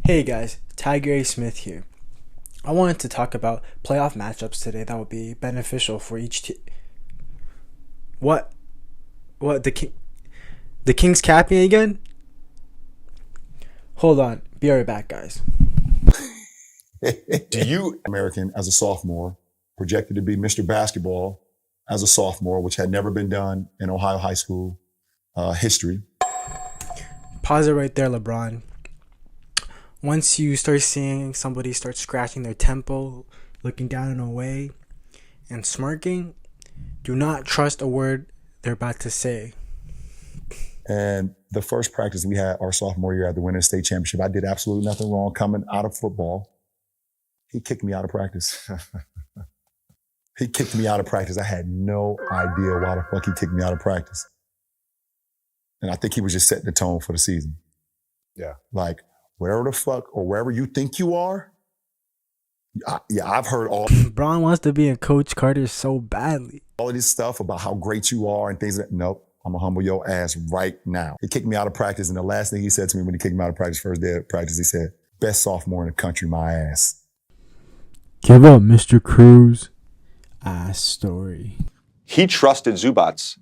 Hey guys, Tiger A. Smith here. I wanted to talk about playoff matchups today that would be beneficial for each team. What? What? The Kings capping again? Hold on. Be right back, guys. Do you American as a sophomore, projected to be Mr. Basketball as a sophomore, which had never been done in Ohio high school history? Pause it right there, LeBron. Once you start seeing somebody start scratching their temple, looking down and away, and smirking, do not trust a word they're about to say. And the first practice we had our sophomore year at the Winter State Championship, I did absolutely nothing wrong coming out of football. He kicked me out of practice. He kicked me out of practice. I had no idea why the fuck he kicked me out of practice. And I think he was just setting the tone for the season. Yeah. Like, wherever the fuck or wherever you think you are, I've heard all Braun wants to be in Coach Carter so badly. of this stuff about how great you are and things that, nope, I'm gonna humble your ass right now. He kicked me out of practice, and the last thing he said to me when he kicked me out of practice, first day of practice, he said, best sophomore in the country, my ass. Give up, Mr. Cruz. Ass story. He trusted Zubats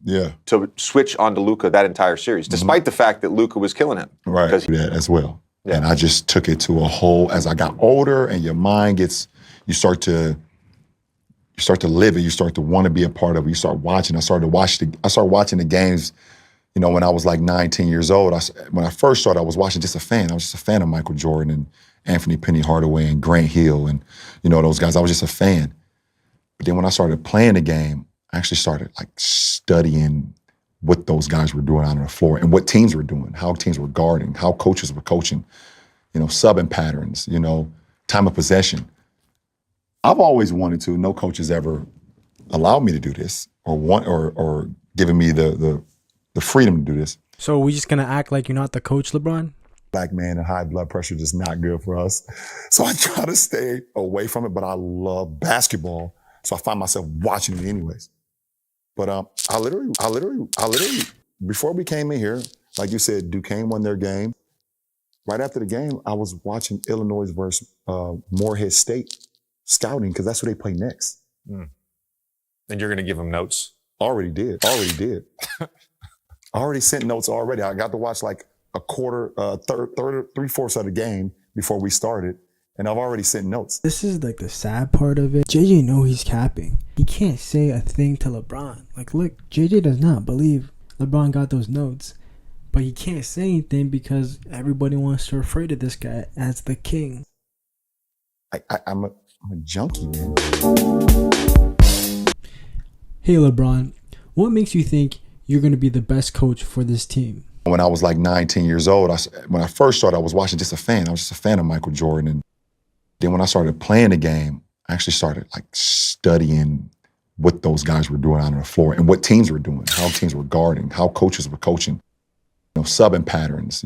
to switch onto Luka that entire series, despite the fact that Luka was killing him. Right, that as well. Yeah. And I just took it to a whole, as I got older and your mind gets, you start to live it, you start to want to be a part of it, you start watching. I started watching the games, when I was like 19 years old. When I first started, I was watching just a fan. I was just a fan of Michael Jordan and Anthony Penny Hardaway and Grant Hill and, those guys. I was just a fan. But then when I started playing the game, I actually started like studying what those guys were doing out on the floor and what teams were doing, how teams were guarding, how coaches were coaching, subbing patterns, time of possession. I've always wanted to. No coach has ever allowed me to do this or given me the freedom to do this. So we just gonna act like you're not the coach, LeBron? Black man and high blood pressure is just not good for us. So I try to stay away from it, but I love basketball. So I find myself watching it anyways. But I literally, before we came in here, like you said, Duquesne won their game. Right after the game, I was watching Illinois versus Morehead State scouting because that's who they play next. And you're going to give them notes? Already did. I already sent notes already. I got to watch like a quarter, three-fourths of the game before we started. And I've already sent notes. This is like the sad part of it. JJ know he's capping. He can't say a thing to LeBron. Like, look, JJ does not believe LeBron got those notes. But he can't say anything because everybody wants to refer to this guy as the king. I'm a junkie, man. Hey, LeBron, what makes you think you're going to be the best coach for this team? When I was like 19 years old, when I first started, I was watching just a fan. I was just a fan of Michael Jordan. And then when I started playing the game, I actually started like studying what those guys were doing out on the floor and what teams were doing, how teams were guarding, how coaches were coaching, subbing patterns,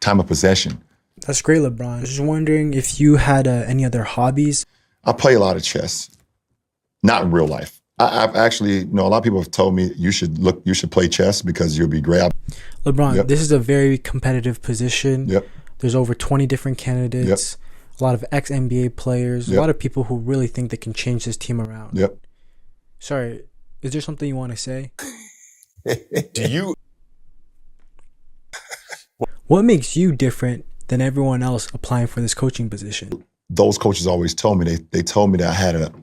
time of possession. That's great, LeBron. I was just wondering if you had any other hobbies. I play a lot of chess, not in real life. I've actually, a lot of people have told me you should play chess because you'll be great. LeBron, This is a very competitive position. Yep. There's over 20 different candidates, a lot of ex-NBA players, a lot of people who really think they can change this team around. Yep. Sorry, is there something you want to say? Do you? What makes you different than everyone else applying for this coaching position? Those coaches always told me, they told me that I had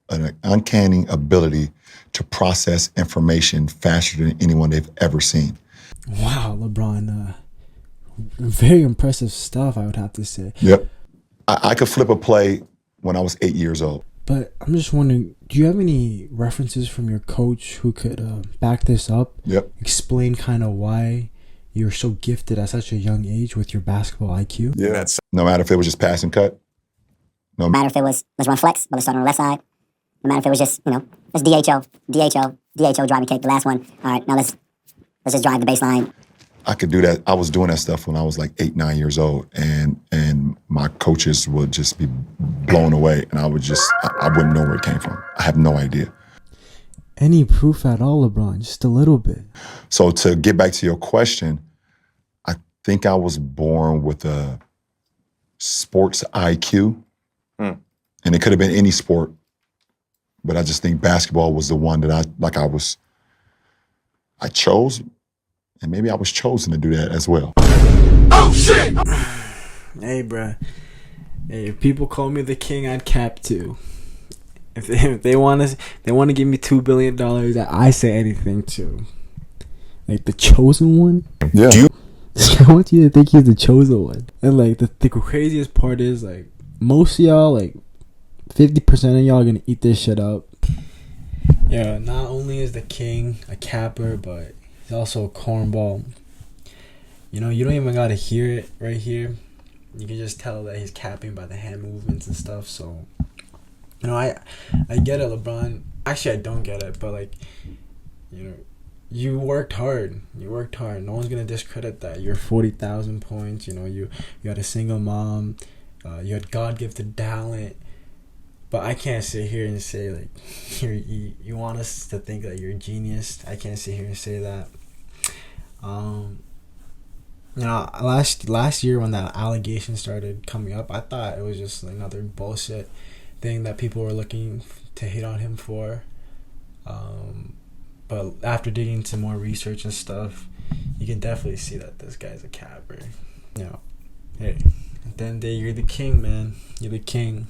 an uncanny ability to process information faster than anyone they've ever seen. Wow, LeBron, very impressive stuff, I would have to say. Yep. I could flip a play when I was 8 years old. But I'm just wondering, do you have any references from your coach who could back this up? Yep. Explain kind of why you're so gifted at such a young age with your basketball IQ? Yeah. No matter if it was just pass and cut. No matter if it was, let's run flex, but let's start on the left side. No matter if it was just, let's DHO, drive and kick. The last one, all right, now let's just drive the baseline. I could do that. I was doing that stuff when I was like 8, 9 years old, and my coaches would just be blown away, and I wouldn't know where it came from. I have no idea. Any proof at all, LeBron? Just a little bit. So to get back to your question, I think I was born with a sports IQ. And it could have been any sport, but I just think basketball was the one that I chose, and maybe I was chosen to do that as well. Oh shit! Hey, bruh. Hey, if people call me the king, I'd cap too. If they want to give me $2 billion, I say anything too. Like the chosen one. Yeah. I want you to think he's the chosen one. And like the craziest part is like most of y'all, like 50% of y'all are gonna eat this shit up. Yeah, not only is the king a capper, but he's also a cornball. You know, you don't even gotta hear it right here. You can just tell that he's capping by the hand movements and stuff. So, you know, I get it, LeBron. Actually, I don't get it, but like, you know, you worked hard. You worked hard. No one's gonna discredit that. You're 40,000 points. You know, you had a single mom. You had God-gifted talent. But I can't sit here and say like you want us to think that you're a genius. I can't sit here and say that. You know, last year when that allegation started coming up, I thought it was just another bullshit thing that people were looking to hate on him for. But after digging into more research and stuff, you can definitely see that this guy's a capper. You know, hey, at the end of the day, you're the king, man. You're the king.